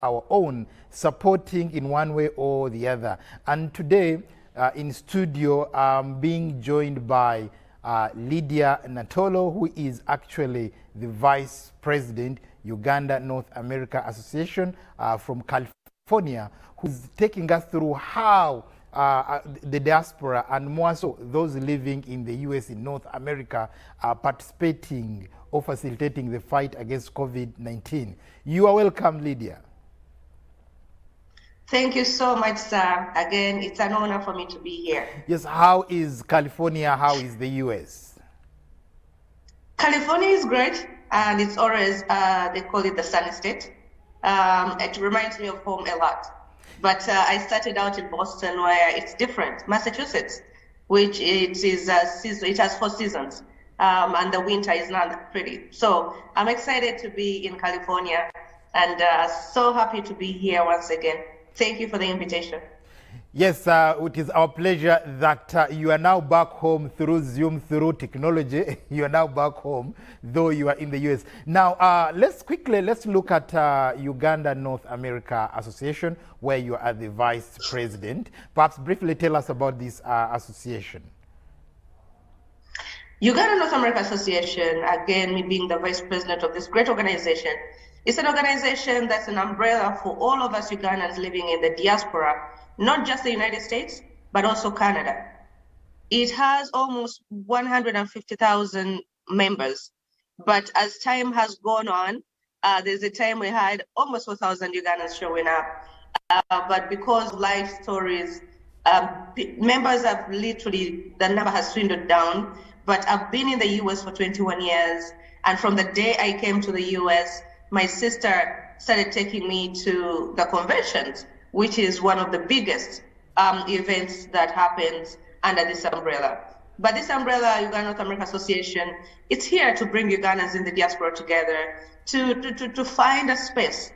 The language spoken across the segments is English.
our own, supporting in one way or the other. And today in studio, I'm being joined by Lydia Natolo, who is actually the Vice President, Uganda North America Association from California, who's taking us through how the diaspora and more so those living in the US in North America are participating or facilitating the fight against COVID-19. You are welcome, Lydia. Thank you so much, sir. Again, it's an honor for me to be here. Yes, how is California? How is the US? California is great, and it's always, they call it the sunny state. It reminds me of home a lot. But I started out in Boston, where it's different. Massachusetts, which it has 4 seasons, and the winter is not that pretty. So I'm excited to be in California, and so happy to be here once again. Thank you for the invitation. Yes, it is our pleasure that you are now back home through Zoom, through technology. You are now back home, though you are in the US. Now, let's look at Uganda North America Association, where you are the Vice President. Perhaps briefly tell us about this association. Uganda North America Association, again, me being the Vice President of this great organization, it's an organization that's an umbrella for all of us Ugandans living in the diaspora, not just the United States, but also Canada. It has almost 150,000 members, but as time has gone on, there's a time we had almost 4,000 Ugandans showing up. But because life stories, members have literally, the number has dwindled down, but I've been in the US for 21 years. And from the day I came to the US, my sister started taking me to the conventions, which is one of the biggest events that happens under this umbrella. But this umbrella, Uganda North America Association, it's here to bring Ugandans in the diaspora together to find a space,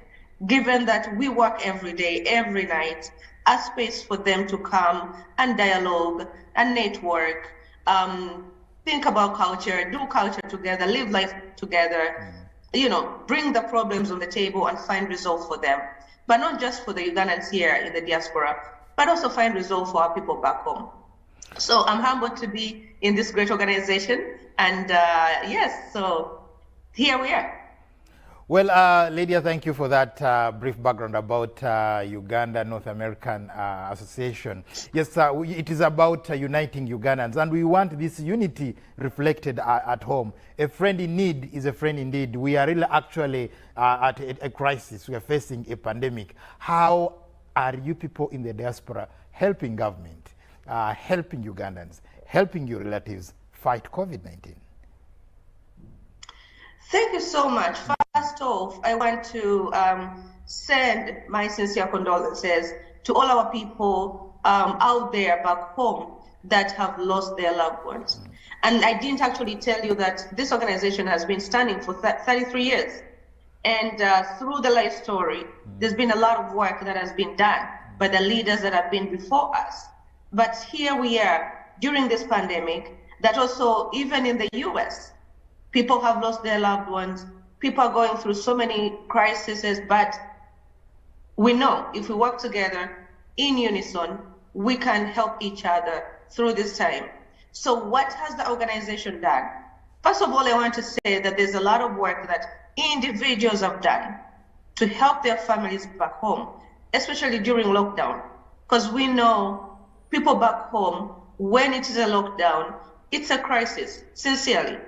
given that we work every day, every night, a space for them to come and dialogue and network, think about culture, do culture together, live life together, bring the problems on the table and find resolve for them. But not just for the Ugandans here in the diaspora, but also find resolve for our people back home. So I'm humbled to be in this great organization. And yes, so here we are. Well, Lydia, thank you for that brief background about Uganda North American Association. Yes, it is about uniting Ugandans, and we want this unity reflected at home. A friend in need is a friend indeed. We are really actually at a crisis. We are facing a pandemic. How are you people in the diaspora helping government, helping Ugandans, helping your relatives fight COVID-19? Thank you so much. First off, I want to send my sincere condolences to all our people out there back home that have lost their loved ones. And I didn't actually tell you that this organization has been standing for 33 years. And through the life story, there's been a lot of work that has been done by the leaders that have been before us. But here we are during this pandemic, that also even in the US, people have lost their loved ones. People are going through so many crises, but we know if we work together in unison, we can help each other through this time. So what has the organization done? First of all, I want to say that there's a lot of work that individuals have done to help their families back home, especially during lockdown, because we know people back home, when it is a lockdown, it's a crisis, sincerely.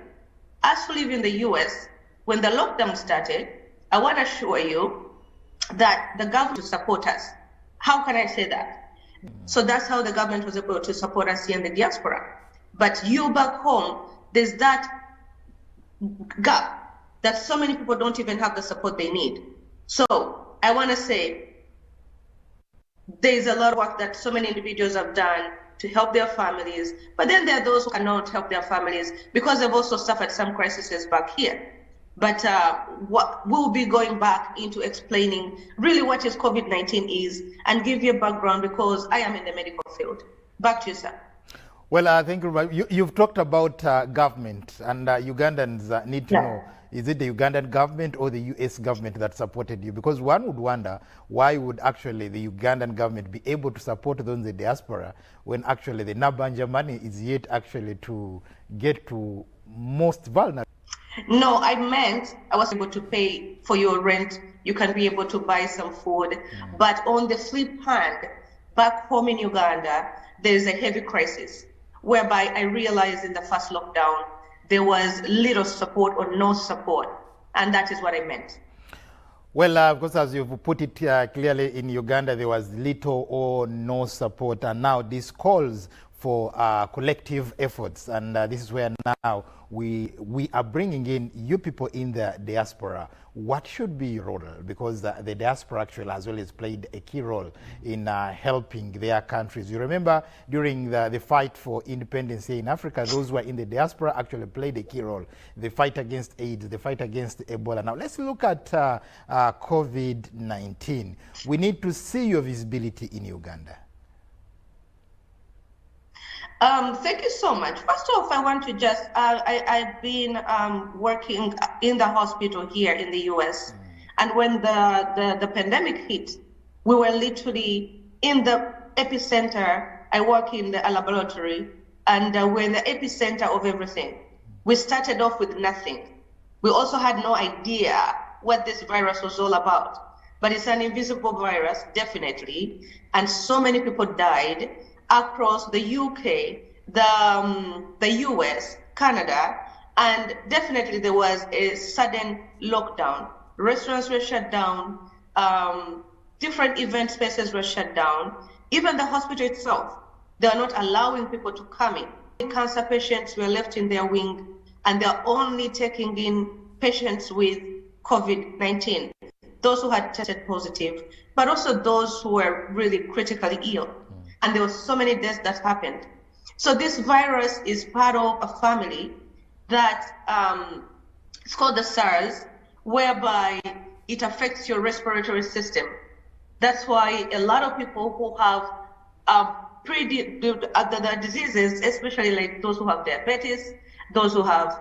As we live in the US, when the lockdown started, I want to assure you that the government will support us. How can I say that? So that's how the government was able to support us here in the diaspora. But you back home, there's that gap that so many people don't even have the support they need. So I want to say there's a lot of work that so many individuals have done to help their families, but then there are those who cannot help their families because they've also suffered some crises back here. But we'll be going back into explaining really what is COVID-19 is and give you a background because I am in the medical field. Back to you, sir. Well, thank you. You've talked about government and Ugandans need to know. Is it the Ugandan government or the US government that supported you? Because one would wonder, why would actually the Ugandan government be able to support those in the diaspora when actually the Nabanja money is yet actually to get to most vulnerable? No, I meant I was able to pay for your rent. You can be able to buy some food. But on the flip hand, back home in Uganda, there is a heavy crisis whereby I realized in the first lockdown, there was little support or no support. And that is what I meant. Well, of course, as you've put it clearly, in Uganda, there was little or no support. And now this calls for collective efforts. And this is where now we are bringing in you people in the diaspora. What should be your role? Because the diaspora actually as well has played a key role in helping their countries. You remember during the fight for independence here in Africa, those who were in the diaspora actually played a key role. The fight against AIDS, the fight against Ebola. Now let's look at COVID-19. We need to see your visibility in Uganda. Thank you so much. First off, I want to just, I've been working in the hospital here in the US. And when the pandemic hit, we were literally in the epicenter. I work in the laboratory, and we're in the epicenter of everything. We started off with nothing. We also had no idea what this virus was all about. But it's an invisible virus, definitely. And so many people died across the UK, the US, Canada, and definitely there was a sudden lockdown. Restaurants were shut down, different event spaces were shut down. Even the hospital itself, they are not allowing people to come in. Cancer patients were left in their wing, and they're only taking in patients with COVID-19, those who had tested positive, but also those who were really critically ill. And there were so many deaths that happened. So this virus is part of a family that it's called the SARS, whereby it affects your respiratory system. That's why a lot of people who have the diseases, especially like those who have diabetes, those who have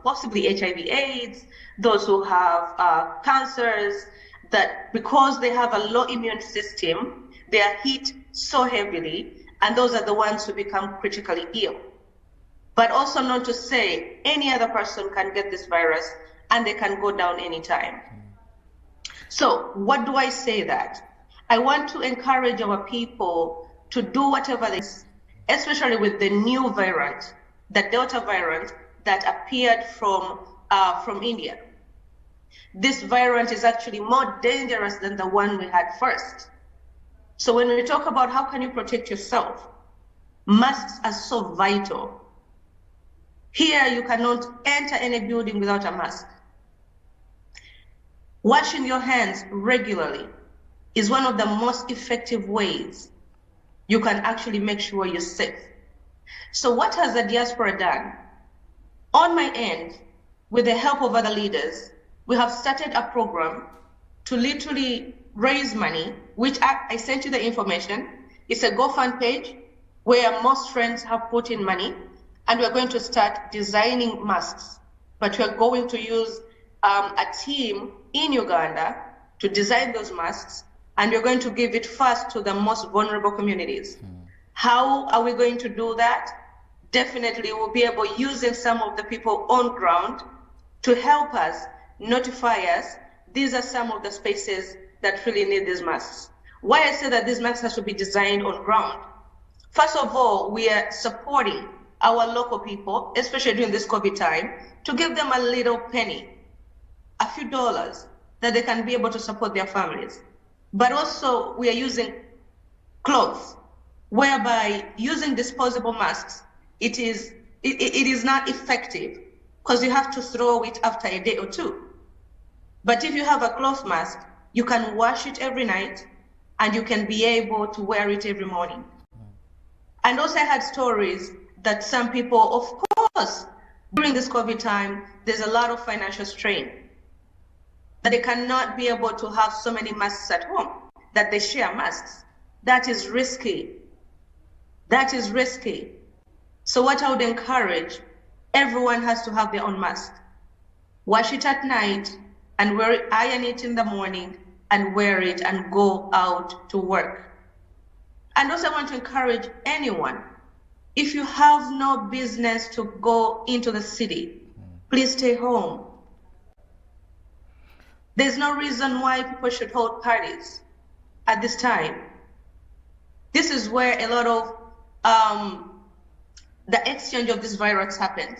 possibly HIV/AIDS, those who have cancers, that because they have a low immune system, they are hit so heavily, and those are the ones who become critically ill. But also not to say any other person can get this virus and they can go down anytime. So what do I say that? I want to encourage our people to do whatever they, especially with the new variant, the Delta variant that appeared from India. This variant is actually more dangerous than the one we had first. So when we talk about how can you protect yourself, masks are so vital. Here, you cannot enter any building without a mask. Washing your hands regularly is one of the most effective ways you can actually make sure you're safe. So what has the diaspora done? On my end, with the help of other leaders, we have started a program to literally raise money, which I sent you the information. It's a GoFund page where most friends have put in money, and we're going to start designing masks. But we're going to use a team in Uganda to design those masks, and we're going to give it first to the most vulnerable communities. How are we going to do that? Definitely we'll be able, using some of the people on ground to help us, notify us, these are some of the spaces that really need these masks. Why I say that these masks have to be designed on ground. First of all, we are supporting our local people, especially during this COVID time, to give them a little penny, a few dollars, that they can be able to support their families. But also we are using clothes, whereby using disposable masks, it is not effective because you have to throw it after a day or two. But if you have a cloth mask, you can wash it every night and you can be able to wear it every morning. And also I had stories that some people, of course, during this COVID time, there's a lot of financial strain, that they cannot be able to have so many masks at home, that they share masks. That is risky. That is risky. So what I would encourage, everyone has to have their own mask. wash it at night, and iron it in the morning and wear it and go out to work. And also I want to encourage anyone, if you have no business to go into the city, please stay home. There's no reason why people should hold parties at this time. This is where a lot of the exchange of this virus happens.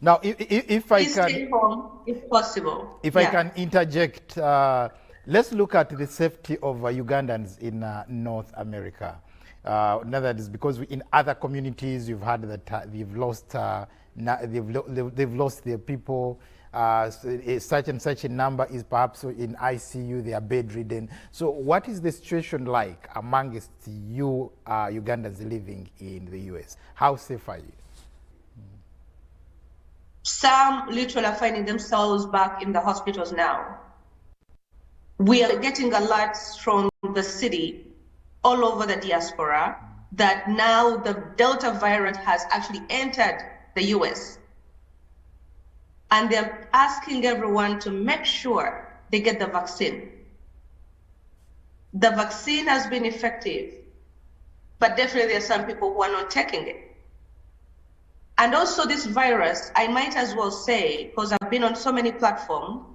Now, if I please can stay home if possible. If I can interject, let's look at the safety of Ugandans in North America. That is because in other communities you've heard that they've lost their people. Such and such a number is perhaps in ICU, they are bedridden. So what is the situation like amongst you Ugandans living in the US? How safe are you? Some literally are finding themselves back in the hospitals now. We are getting alerts from the city all over the diaspora that now the Delta variant has actually entered the US. And they're asking everyone to make sure they get the vaccine. The vaccine has been effective, but definitely there are some people who are not taking it. And also this virus, I might as well say, because I've been on so many platforms,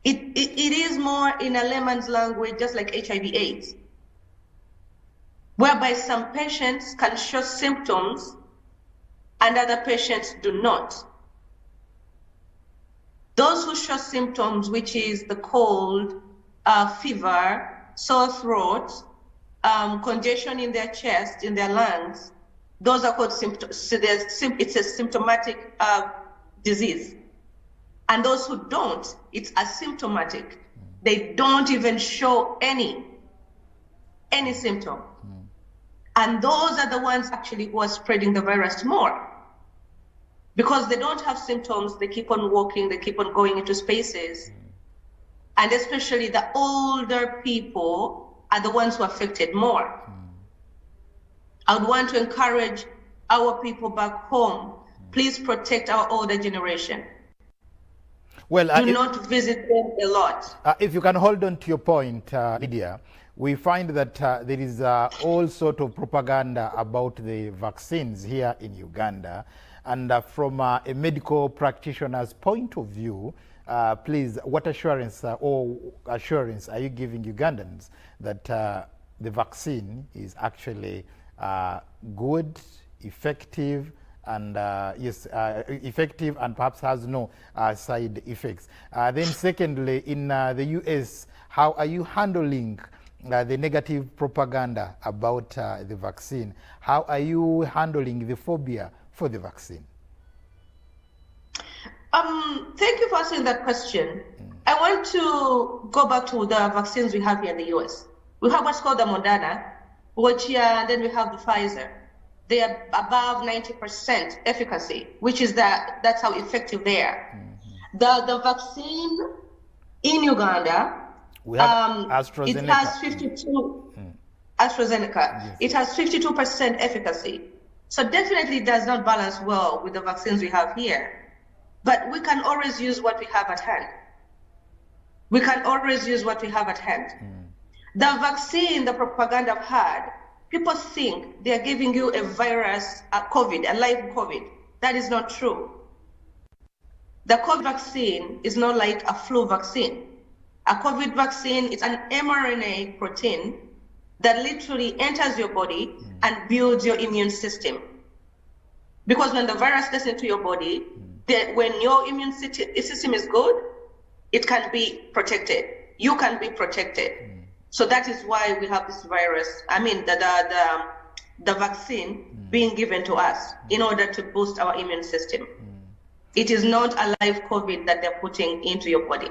it is more in a layman's language, just like HIV/AIDS, whereby some patients can show symptoms and other patients do not. Those who show symptoms, which is the cold, fever, sore throat, congestion in their chest, in their lungs, those are called symptoms. So it's a symptomatic disease. And those who don't, it's asymptomatic. They don't even show any symptom. And those are the ones actually who are spreading the virus more. Because they don't have symptoms, they keep on walking, they keep on going into spaces. And especially the older people are the ones who are affected more. I would want to encourage our people back home, please protect our older generation. Well, do not visit them a lot. If you can hold on to your point, Lydia, we find that there is all sort of propaganda about the vaccines here in Uganda. And from a medical practitioner's point of view, please, what assurance are you giving Ugandans that the vaccine is actually good, effective, and effective and perhaps has no side effects? Then secondly, in the US, how are you handling the negative propaganda about the vaccine? How are you handling the phobia for the vaccine? Thank you for asking that question. I want to go back to the vaccines we have here in the US. We have what's called the Moderna, which then we have the Pfizer. They are above 90% efficacy, which is that's how effective they are. The vaccine in Uganda, we have AstraZeneca. It has 52. AstraZeneca. Yes. It has 52% efficacy. So definitely does not balance well with the vaccines we have here. But we can always use what we have at hand. We can always use what we have at hand. The vaccine, the propaganda I've had, people think they're giving you a virus, a COVID, a live COVID. That is not true. The COVID vaccine is not like a flu vaccine. A COVID vaccine is an mRNA protein that literally enters your body and builds your immune system. Because when the virus gets into your body, when your immune system is good, it can be protected. You can be protected. So that is why we have this virus, the vaccine being given to us in order to boost our immune system. It is not a live COVID that they're putting into your body.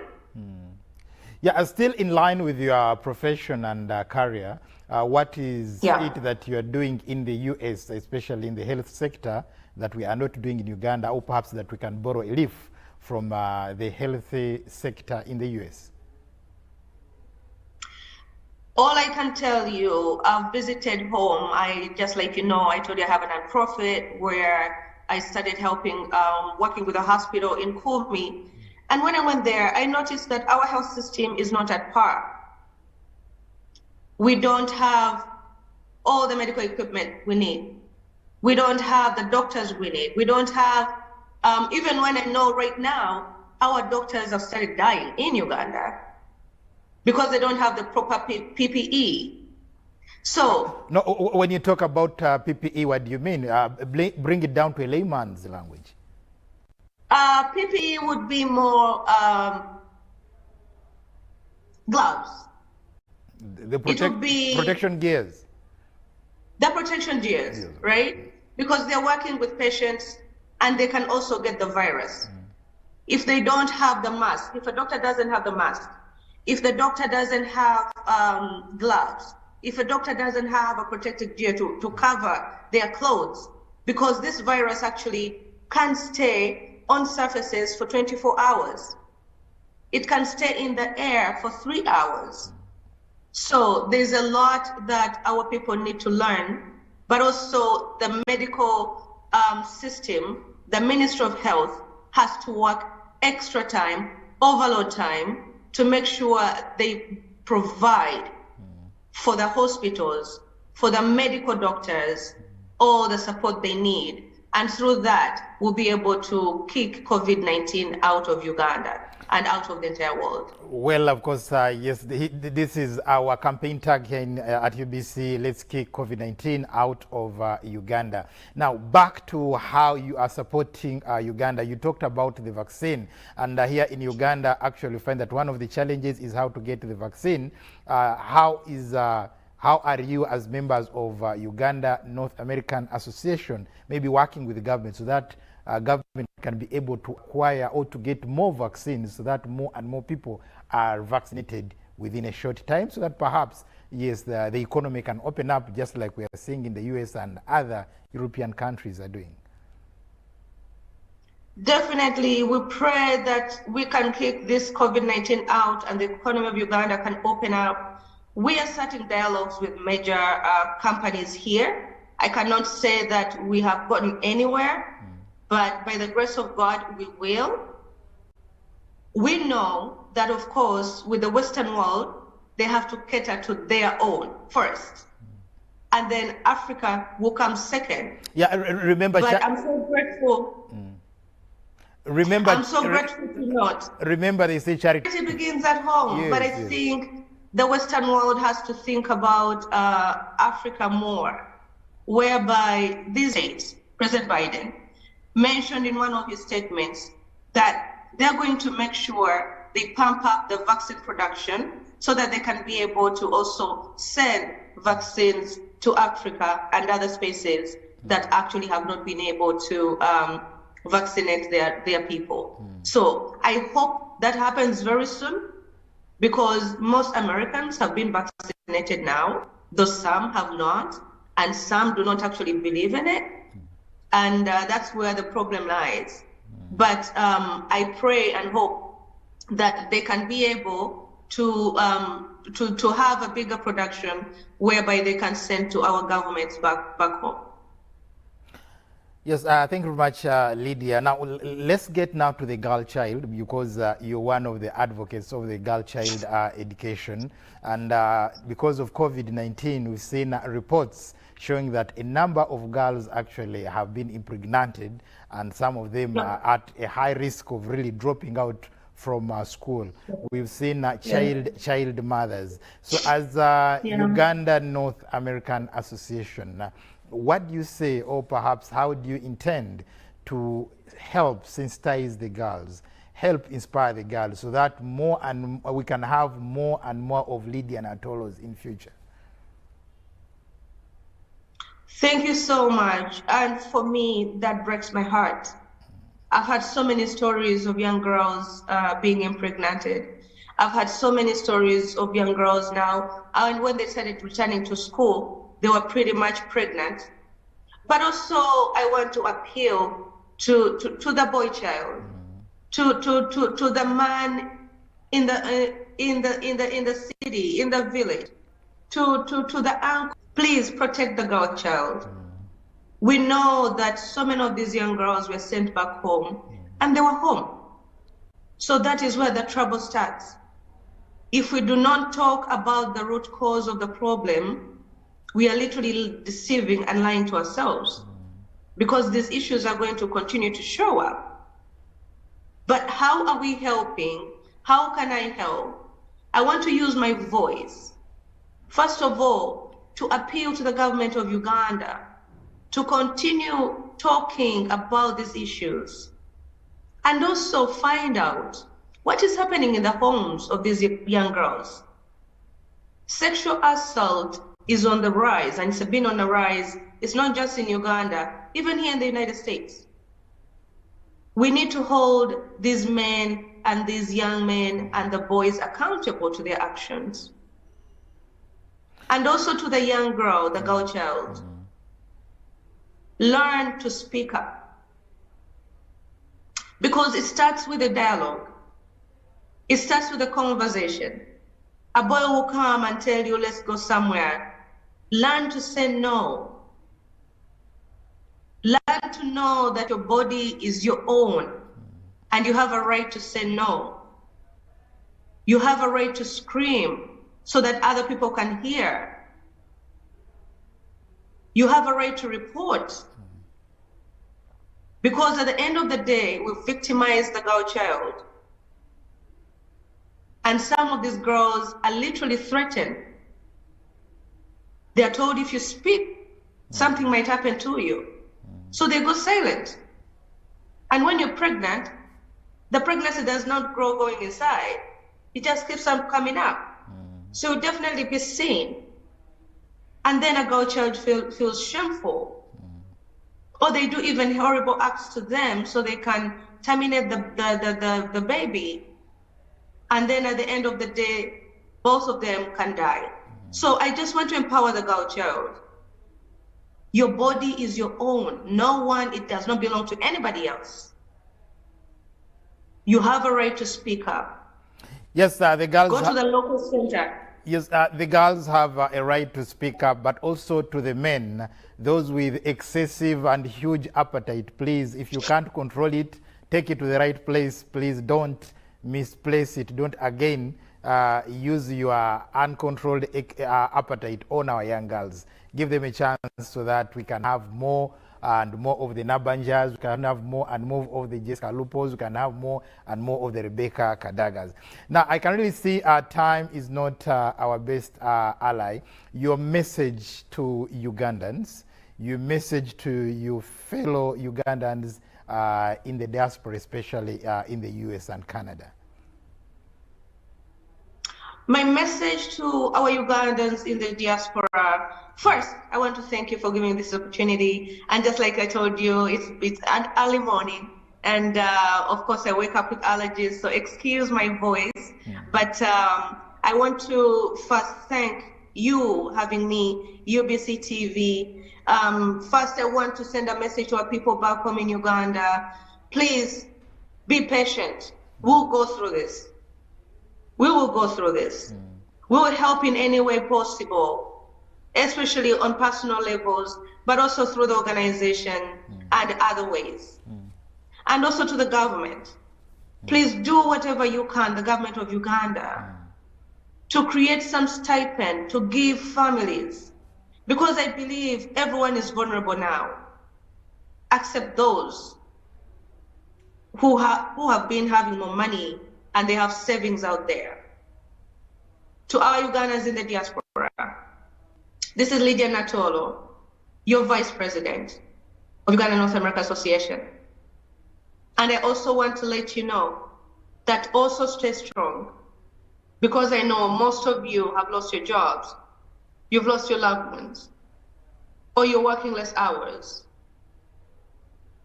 Yeah, still in line with your profession and career, what is it that you are doing in the US, especially in the health sector, that we are not doing in Uganda, or perhaps that we can borrow a leaf from the health sector in the US? All I can tell you, I've visited home. Just like I told you I have a nonprofit where I started helping, working with a hospital in Kumi. And when I went there, I noticed that our health system is not at par. We don't have all the medical equipment we need. We don't have the doctors we need. We don't have, even when I know right now, our doctors have started dying in Uganda because they don't have the proper PPE. So, no, when you talk about PPE, what do you mean? Bring it down to a layman's language. PPE would be more gloves. The protection gears. The protection gears, yes. Right? Because they're working with patients and they can also get the virus. If they don't have the mask, if a doctor doesn't have the mask, if the doctor doesn't have gloves, if a doctor doesn't have a protective gear to cover their clothes, because this virus actually can stay on surfaces for 24 hours. It can stay in the air for 3 hours. So there's a lot that our people need to learn, but also the medical system, the Ministry of Health has to work extra time, overload time, to make sure they provide for the hospitals, for the medical doctors, all the support they need. And through that, we'll be able to kick COVID-19 out of Uganda and out of the entire world. Well, of course, yes, this is our campaign tag here at UBC, Let's Kick COVID-19 Out of Uganda. Now, back to how you are supporting Uganda. You talked about the vaccine, and here in Uganda, actually, we find that one of the challenges is how to get the vaccine. How are you, as members of Uganda North American Association, maybe working with the government so that government can be able to acquire or to get more vaccines so that more and more people are vaccinated within a short time, so that perhaps, yes, the economy can open up just like we are seeing in the US and other European countries are doing? Definitely, we pray that we can kick this COVID-19 out and the economy of Uganda can open up. We are starting dialogues with major companies here. I cannot say that we have gotten anywhere, but by the grace of God, we will. We know that, of course, with the Western world, they have to cater to their own first. And then Africa will come second. Yeah, remember. But I'm so grateful. I'm so grateful to not. Remember, they say charity begins at home. Yes, but I think the Western world has to think about Africa more, whereby these days, President Biden mentioned in one of his statements that they're going to make sure they pump up the vaccine production so that they can be able to also send vaccines to Africa and other spaces that actually have not been able to vaccinate their people. So I hope that happens very soon, because most Americans have been vaccinated now, though some have not, and some do not actually believe in it. And that's where the problem lies. But I pray and hope that they can be able to have a bigger production whereby they can send to our governments back home. Yes, thank you very much, Lydia. Now, let's get now to the girl child, because you're one of the advocates of the girl child education. And because of COVID-19, we've seen reports showing that a number of girls actually have been impregnated, and some of them are at a high risk of really dropping out from school. We've seen child mothers. So as Uganda North American Association, what do you say, or perhaps how do you intend to help sensitize the girls, help inspire the girls, so that more and we can have more and more of Lydia Natolos in future? Thank you so much. And for me, that breaks my heart. I've had so many stories of young girls being impregnated. I've had so many stories of young girls now, and when they started returning to school, they were pretty much pregnant. But also, I want to appeal to the boy child, to the man in the city, in the village, to the uncle. Please protect the girl child. We know that so many of these young girls were sent back home and they were home. So that is where the trouble starts. If we do not talk about the root cause of the problem, we are literally deceiving and lying to ourselves, because these issues are going to continue to show up. But how are we helping? How can I help? I want to use my voice, first of all, to appeal to the government of Uganda to continue talking about these issues, and also find out what is happening in the homes of these young girls. Sexual assault is on the rise, and it's been on the rise. It's not just in Uganda, even here in the United States. We need to hold these men and these young men and the boys accountable to their actions. And also to the young girl, the girl child. Learn to speak up. Because it starts with a dialogue. It starts with a conversation. A boy will come and tell you, let's go somewhere. Learn to say no. Learn to know that your body is your own and you have a right to say no. You have a right to scream so that other people can hear. You have a right to report. Because at the end of the day, we victimize the girl child. And some of these girls are literally threatened. They are told if you speak, something might happen to you. So they go silent. And when you're pregnant, the pregnancy does not grow going inside. It just keeps on coming up. So you'll definitely be seen. And then a girl child feels shameful. Or they do even horrible acts to them so they can terminate the baby. And then at the end of the day, both of them can die. So I just want to empower the girl child. Your body is your own. No one, it does not belong to anybody else. You have a right to speak up. Yes, the girls go to the local center. Yes, the girls have a right to speak up, but also to the men, those with excessive and huge appetite. Please, if you can't control it, take it to the right place. Please don't misplace it. Don't again use your uncontrolled appetite on our young girls. Give them a chance so that we can have more and more of the Nabanjas, we can have more and more of the Jessica Lupos, we can have more and more of the Rebecca Kadagas. Now, I can really see time is not our best ally. Your message to Ugandans, your message to your fellow Ugandans in the diaspora, especially in the US and Canada. My message to our Ugandans in the diaspora, first, I want to thank you for giving me this opportunity. And just like I told you, it's an early morning. And of course, I wake up with allergies, so excuse my voice. Yeah. But I want to first thank you having me, UBC TV. First, I want to send a message to our people back home in Uganda. Please be patient. We'll go through this. We will go through this. We will help in any way possible, especially on personal levels, but also through the organization and other ways. And also to the government. Please do whatever you can, the government of Uganda, to create some stipend to give families, because I believe everyone is vulnerable now, except those who have been having more money and they have savings out there. To our Ugandans in the diaspora, this is Lydia Natolo, your Vice President of Uganda North America Association. And I also want to let you know that also stay strong, because I know most of you have lost your jobs, you've lost your loved ones, or you're working less hours.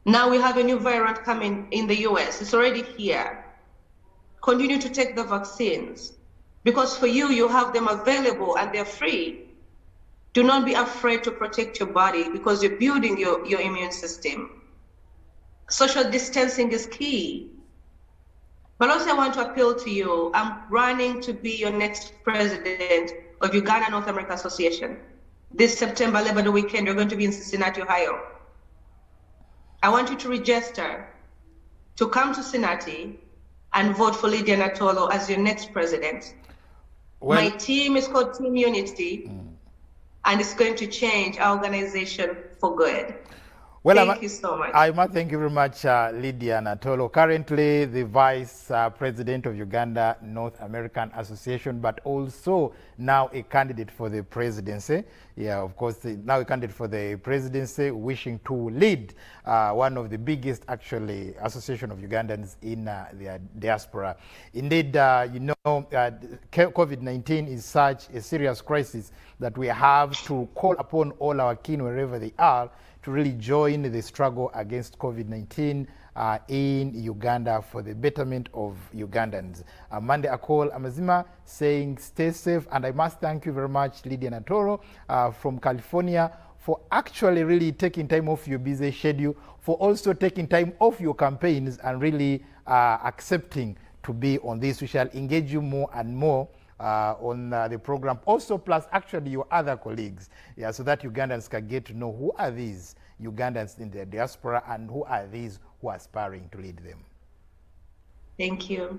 Now we have a new variant coming in the US, it's already here. Continue to take the vaccines, because for you, you have them available and they're free. Do not be afraid to protect your body, because you're building your immune system. Social distancing is key. But also I want to appeal to you. I'm running to be your next president of Uganda North America Association. This September Labor Day weekend, you're going to be in Cincinnati, Ohio. I want you to register to come to Senati and vote for Lydia Natolo as your next president. My team is called Team Unity, and it's going to change our organization for good. Well, thank you so much. I must thank you very much, Lydia Natolo, currently the Vice President of Uganda North American Association, but also now a candidate for the presidency. Yeah, of course, now a candidate for the presidency, wishing to lead one of the biggest, actually, association of Ugandans in their diaspora. Indeed, COVID-19 is such a serious crisis that we have to call upon all our kin, wherever they are, to really join the struggle against COVID-19 in Uganda for the betterment of Ugandans. Mande Akol Amazima saying stay safe, and I must thank you very much, Lydia Natoro from California, for actually really taking time off your busy schedule, for also taking time off your campaigns and really accepting to be on this. We shall engage you more and more on the program, also plus actually your other colleagues, yeah, so that Ugandans can get to know who are these Ugandans in the diaspora and who are these who are aspiring to lead them. Thank you.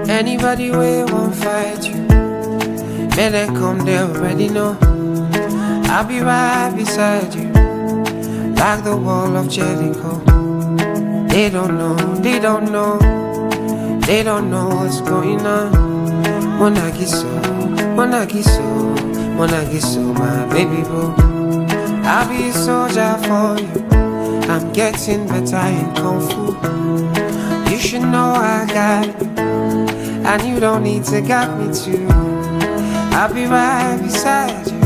Anybody way won't fight you, may they come, they already know. I'll be right beside you, like the wall of Jericho. They don't know, they don't know, they don't know what's going on. Monagiso, Monagiso, Monagiso, my baby boo. I'll be a soldier for you, I'm getting better in Kung Fu. You should know I got you, and you don't need to guide me too. I'll be right beside you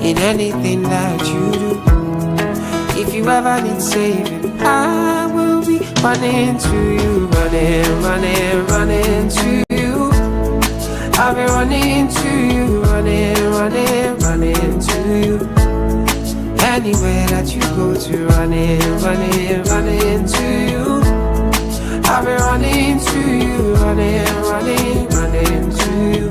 in anything that you do. If you ever need saving, I will be running to you, running, running, running to you. I'll be running to you, running, running, running to you. Anywhere that you go to, running, running, running to you. I'll be running to you, running, running, running to you.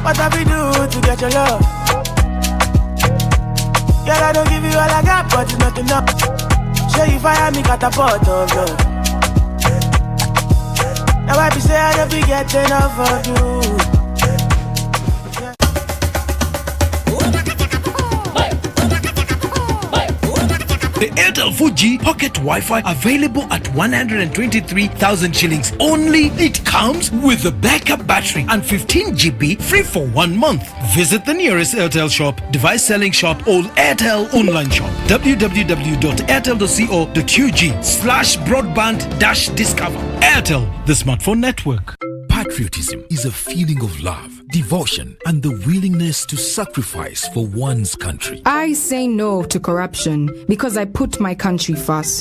What have we do to get your love? Girl, I don't give you all I got, but it's not enough. Show you fire me, catapult of love. Now I be say I don't be getting enough of you. The Airtel 4G Pocket Wi-Fi available at 123,000 shillings only. It comes with a backup battery and 15 GB free for 1 month. Visit the nearest Airtel shop, device selling shop or Airtel online shop. www.airtel.co.ug/broadband-discover. Airtel, the smartphone network. Patriotism is a feeling of love, devotion, and the willingness to sacrifice for one's country. I say no to corruption because I put my country first.